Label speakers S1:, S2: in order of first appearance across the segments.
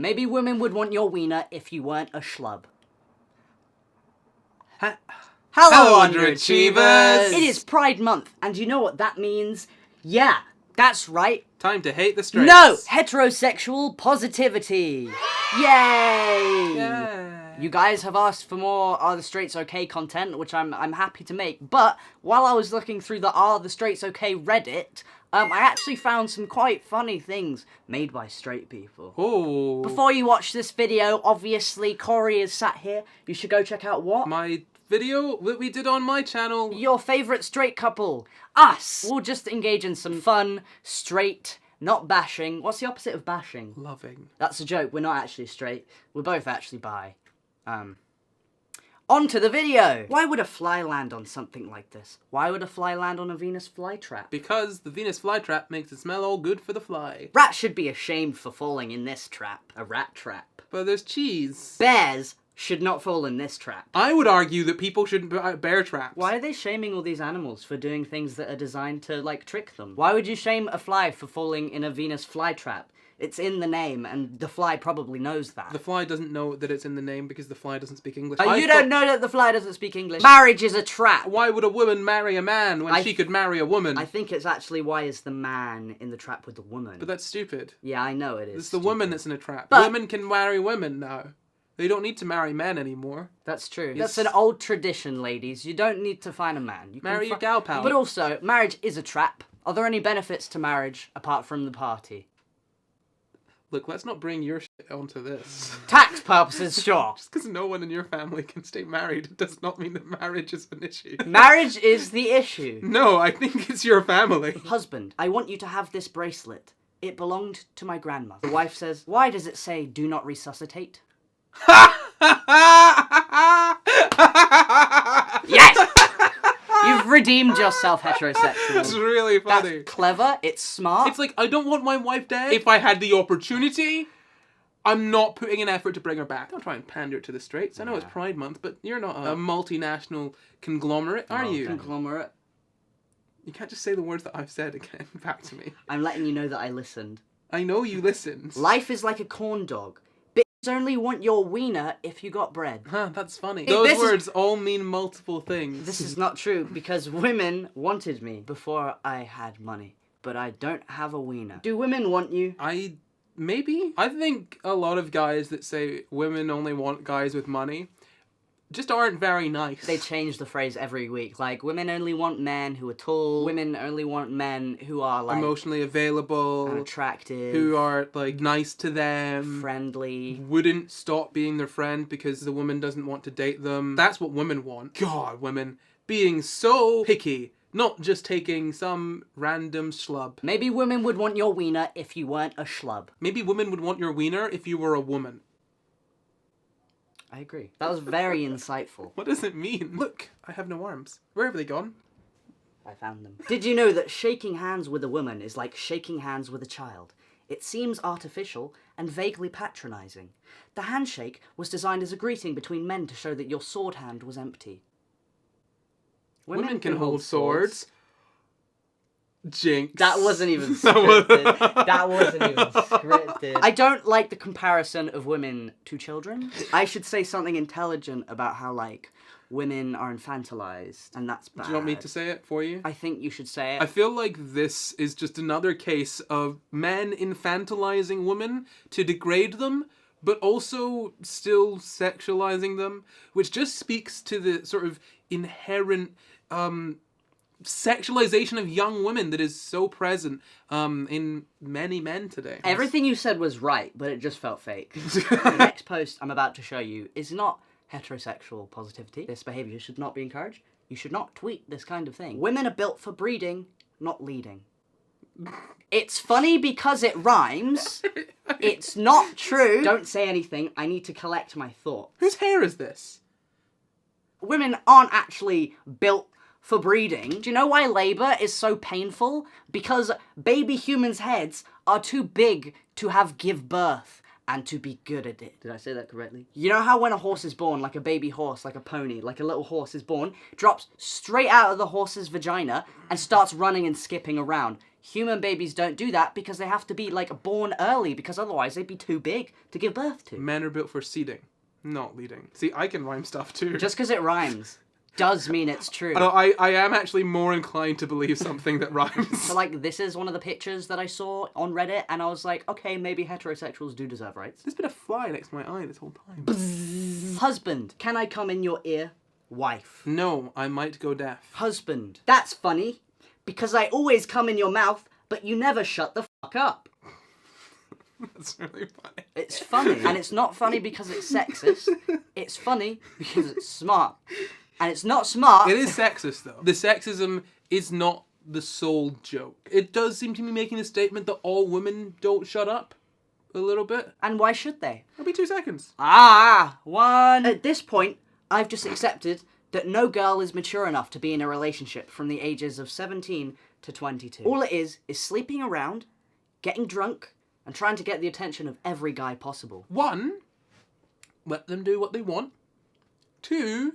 S1: Maybe women would want your wiener if you weren't a schlub. Hello,
S2: underachievers!
S1: It is Pride Month, and you know what that means? Yeah, that's right.
S2: Time to hate the straights.
S1: No! Heterosexual positivity! Yay!
S2: Yeah.
S1: You guys have asked for more Are the Straights Okay content, which I'm happy to make, but while I was looking through the Are the Straights Okay Reddit, I actually found some quite funny things made by straight people.
S2: Oh.
S1: Before you watch this video, obviously Corry is sat here. You should go check out what?
S2: My video that we did on my channel.
S1: Your favourite straight couple. Us! We'll just engage in some fun, straight, not bashing. What's the opposite of bashing?
S2: Loving.
S1: That's a joke. We're not actually straight. We're both actually bi. On to the video! Why would a fly land on something like this? Why would a fly land on a Venus flytrap?
S2: Because the Venus flytrap makes it smell all good for the fly.
S1: Rats should be ashamed for falling in this trap. A rat trap.
S2: But there's cheese.
S1: Bears should not fall in this trap.
S2: I would argue that people shouldn't bear traps.
S1: Why are they shaming all these animals for doing things that are designed to, like, trick them? Why would you shame a fly for falling in a Venus flytrap? It's in the name, and the fly probably knows that.
S2: The fly doesn't know that it's in the name because the fly doesn't speak English.
S1: You don't know that the fly doesn't speak English. Marriage is a trap.
S2: Why would a woman marry a man when she could marry a woman?
S1: I think it's actually why is the man in the trap with the woman.
S2: But that's stupid.
S1: Yeah, I know it is.
S2: It's the woman that's in a trap.
S1: But
S2: women can marry women now. They don't need to marry men anymore.
S1: That's true. That's an old tradition, ladies. You don't need to find a man. You
S2: marry
S1: can
S2: your gal pal.
S1: But also, marriage is a trap. Are there any benefits to marriage apart from the party?
S2: Look, let's not bring your shit onto this.
S1: Tax purposes, sure.
S2: Just because no one in your family can stay married does not mean that marriage is an issue.
S1: Marriage is the issue.
S2: No, I think it's your family.
S1: Husband, I want you to have this bracelet. It belonged to my grandmother. The wife says, why does it say do not resuscitate? Yes! You've redeemed yourself, heterosexual.
S2: It's really funny.
S1: That's clever, it's smart.
S2: It's like, I don't want my wife dead. If I had the opportunity, I'm not putting an effort to bring her back. Don't try and pander to the straights. I know it's Pride Month, but you're not a multinational conglomerate, are you?
S1: Conglomerate.
S2: You can't just say the words that I've said again back to me.
S1: I'm letting you know that I listened.
S2: I know you listened.
S1: Life is like a corn dog. Bitches only want your wiener if you got bread.
S2: Huh, that's funny. Those words all mean multiple things.
S1: This is not true, because women wanted me before I had money. But I don't have a wiener. Do women want you?
S2: Maybe. I think a lot of guys that say women only want guys with money just aren't very nice.
S1: They change the phrase every week. Like, women only want men who are tall. Women only want men who are, like,
S2: emotionally available.
S1: And attractive.
S2: Who are, like, nice to them.
S1: Friendly.
S2: Wouldn't stop being their friend because the woman doesn't want to date them. That's what women want. God, women being so picky. Not just taking some random schlub.
S1: Maybe women would want your wiener if you weren't a schlub.
S2: Maybe women would want your wiener if you were a woman.
S1: I agree. That was very insightful.
S2: What does it mean? Look, I have no arms. Where have they gone?
S1: I found them. Did you know that shaking hands with a woman is like shaking hands with a child? It seems artificial and vaguely patronizing. The handshake was designed as a greeting between men to show that your sword hand was empty.
S2: Women can hold swords. Jinx.
S1: That wasn't even scripted. That wasn't even scripted. I don't like the comparison of women to children. I should say something intelligent about how, like, women are infantilized, and that's bad.
S2: Do you want me to say it for you?
S1: I think you should say it.
S2: I feel like this is just another case of men infantilizing women to degrade them, but also still sexualizing them, which just speaks to the sort of inherent sexualization of young women that is so present in many men today.
S1: Everything you said was right, but it just felt fake. The next post I'm about to show you is not heterosexual positivity. This behavior should not be encouraged. You should not tweet this kind of thing. Women are built for breeding, not leading. It's funny because it rhymes. It's not true. Don't say anything. I need to collect my thoughts.
S2: Whose hair is this?
S1: Women aren't actually built for breeding. Do you know why labour is so painful? Because baby humans' heads are too big to give birth. and to be good at it. Did I say that correctly? You know how when a horse is born, like a baby horse, like a pony, like a little horse is born, drops straight out of the horse's vagina and starts running and skipping around. Human babies don't do that because they have to be, like, born early, because otherwise they'd be too big to give birth to.
S2: Men are built for seeding, not leading. See, I can rhyme stuff too.
S1: Just because it rhymes does mean it's true.
S2: I am actually more inclined to believe something that rhymes.
S1: So, like, this is one of the pictures that I saw on Reddit, and I was like, okay, maybe heterosexuals do deserve rights.
S2: There's been a fly next to my eye this whole time.
S1: Husband, can I come in your ear? Wife.
S2: No, I might go deaf.
S1: Husband, that's funny, because I always come in your mouth, but you never shut the fuck up.
S2: That's really funny.
S1: It's funny, and it's not funny because it's sexist. It's funny because it's smart. And it's not smart.
S2: It is sexist, though. The sexism is not the sole joke. It does seem to be making a statement that all women don't shut up a little bit.
S1: And why should they?
S2: It'll be 2 seconds.
S1: One. At this point, I've just accepted that no girl is mature enough to be in a relationship from the ages of 17 to 22. All it is sleeping around, getting drunk, and trying to get the attention of every guy possible.
S2: 1, let them do what they want. 2,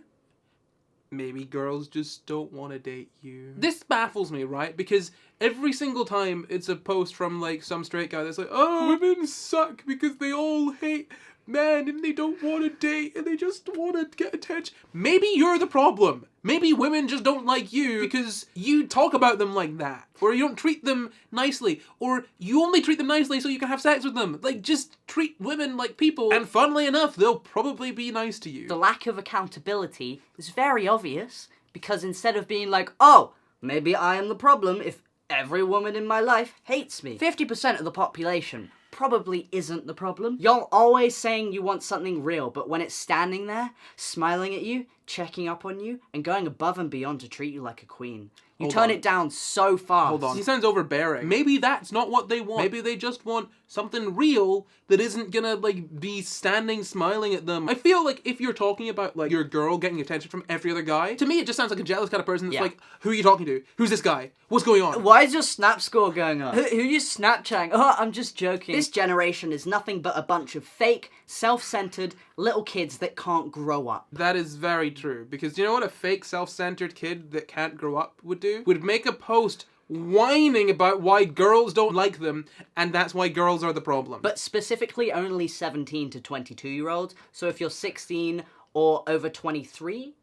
S2: maybe girls just don't want to date you. This baffles me, right? Because every single time it's a post from, like, some straight guy that's like, oh, women suck because they all hate men and they don't want to date and they just want to get attention. Maybe you're the problem. Maybe women just don't like you because you talk about them like that. Or you don't treat them nicely. Or you only treat them nicely so you can have sex with them. Like, just treat women like people. And funnily enough, they'll probably be nice to you.
S1: The lack of accountability is very obvious, because instead of being like, oh, maybe I am the problem if every woman in my life hates me, 50% of the population probably isn't the problem. You're always saying you want something real, but when it's standing there, smiling at you, checking up on you, and going above and beyond to treat you like a queen, you turn it down so fast.
S2: Hold on. He sounds overbearing. Maybe that's not what they want. Maybe they just want something real that isn't gonna, like, be standing smiling at them. I feel like if you're talking about, like, your girl getting attention from every other guy, to me it just sounds like a jealous kind of person that's like, who are you talking to? Who's this guy? What's going on?
S1: Why is your snap score going up? Who are you Snapchatting? Oh, I'm just joking. This generation is nothing but a bunch of fake, self-centered little kids that can't grow up.
S2: That is very true. Because you know what a fake, self-centered kid that can't grow up would do? Would make a post whining about why girls don't like them, and that's why girls are the problem.
S1: But specifically only 17 to 22-year-olds, so if you're 16 or over 23,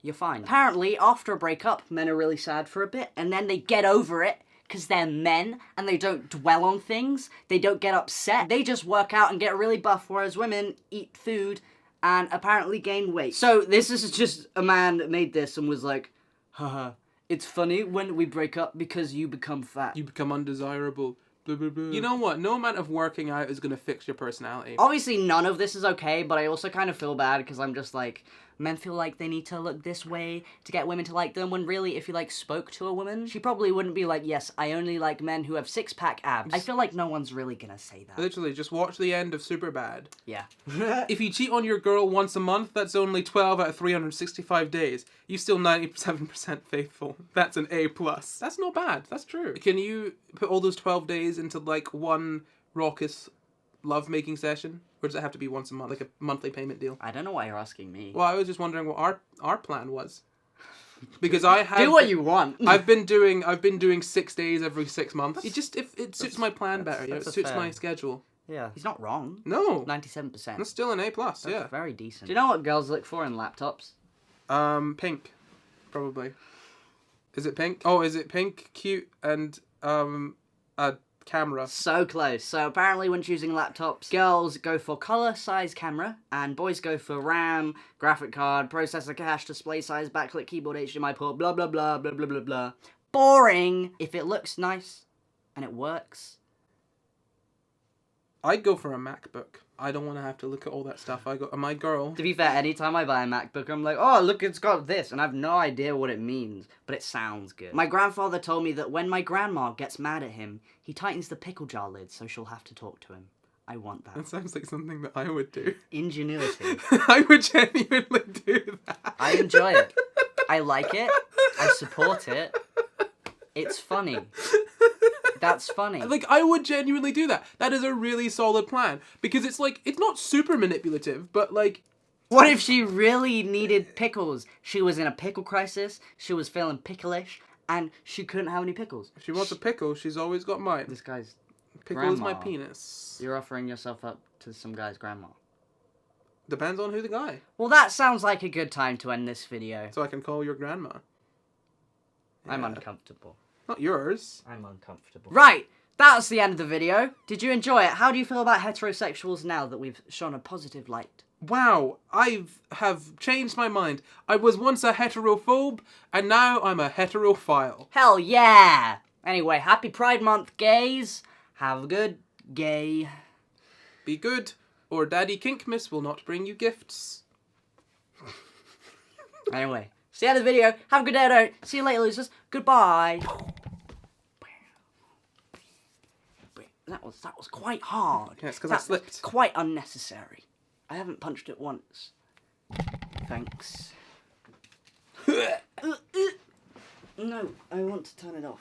S1: you're fine. Apparently, after a breakup, men are really sad for a bit, and then they get over it, because they're men, and they don't dwell on things, they don't get upset, they just work out and get really buff, whereas women eat food and apparently gain weight. So this is just a man that made this and was like, haha, it's funny when we break up because you become fat.
S2: You become undesirable. Blah, blah, blah. You know what? No amount of working out is going to fix your personality.
S1: Obviously, none of this is okay, but I also kind of feel bad because I'm just like, men feel like they need to look this way to get women to like them, when really, if you, like, spoke to a woman, she probably wouldn't be like, yes, I only like men who have six-pack abs. I feel like no one's really gonna say that.
S2: Literally, just watch the end of Superbad.
S1: Yeah.
S2: If you cheat on your girl once a month, that's only 12 out of 365 days. You're still 97% faithful. That's an A+. That's not bad. That's true. Can you put all those 12 days into, like, one raucous love-making session? Or does it have to be once a month, like a monthly payment deal?
S1: I don't know why you're asking me.
S2: Well, I was just wondering what our plan was. Because I have
S1: do what you want.
S2: I've been doing 6 days every 6 months. It suits my plan better. It suits my schedule.
S1: Yeah, he's not wrong.
S2: No,
S1: 97%.
S2: That's still an A+.
S1: That's
S2: yeah,
S1: very decent. Do you know what girls look for in laptops?
S2: Pink, probably. Is it pink? Oh, is it pink, cute, and a camera?
S1: So close. So apparently when choosing laptops, girls go for color, size, camera, and boys go for RAM, graphic card, processor, cache, display size, backlit keyboard, HDMI port, blah blah blah blah blah blah blah. Boring. If it looks nice and it works.
S2: I'd go for a MacBook. I don't want to have to look at all that stuff. My girl.
S1: To be fair, anytime I buy a MacBook, I'm like, oh, look, it's got this, and I have no idea what it means, but it sounds good. My grandfather told me that when my grandma gets mad at him, he tightens the pickle jar lid so she'll have to talk to him. I want that.
S2: That sounds like something that I would do.
S1: Ingenuity.
S2: I would genuinely do that.
S1: I enjoy it. I like it. I support it. It's funny. That's funny.
S2: Like, I would genuinely do that. That is a really solid plan. Because it's like, it's not super manipulative, but like...
S1: What if she really needed pickles? She was in a pickle crisis, she was feeling picklish, and she couldn't have any pickles.
S2: If she wants a pickle, she's always got mine.
S1: This guy's
S2: Pickle is my
S1: grandma.
S2: penis.
S1: You're offering yourself up to some guy's grandma.
S2: Depends on who the guy.
S1: Well, that sounds like a good time to end this video.
S2: So I can call your grandma.
S1: I'm
S2: Yeah.
S1: uncomfortable.
S2: Not yours.
S1: I'm uncomfortable. Right, that's the end of the video. Did you enjoy it? How do you feel about heterosexuals now that we've shown a positive light?
S2: Wow, have changed my mind. I was once a heterophobe, and now I'm a heterophile.
S1: Hell yeah! Anyway, happy Pride Month, gays. Have a good gay.
S2: Be good, or Daddy Kinkmas will not bring you gifts.
S1: Anyway, see you at the video. Have a good day, don't. See you later, losers. Goodbye. That was quite hard.
S2: Yeah, it's 'cause I slipped.
S1: Quite unnecessary. I haven't punched it once. Thanks. No, I want to turn it off.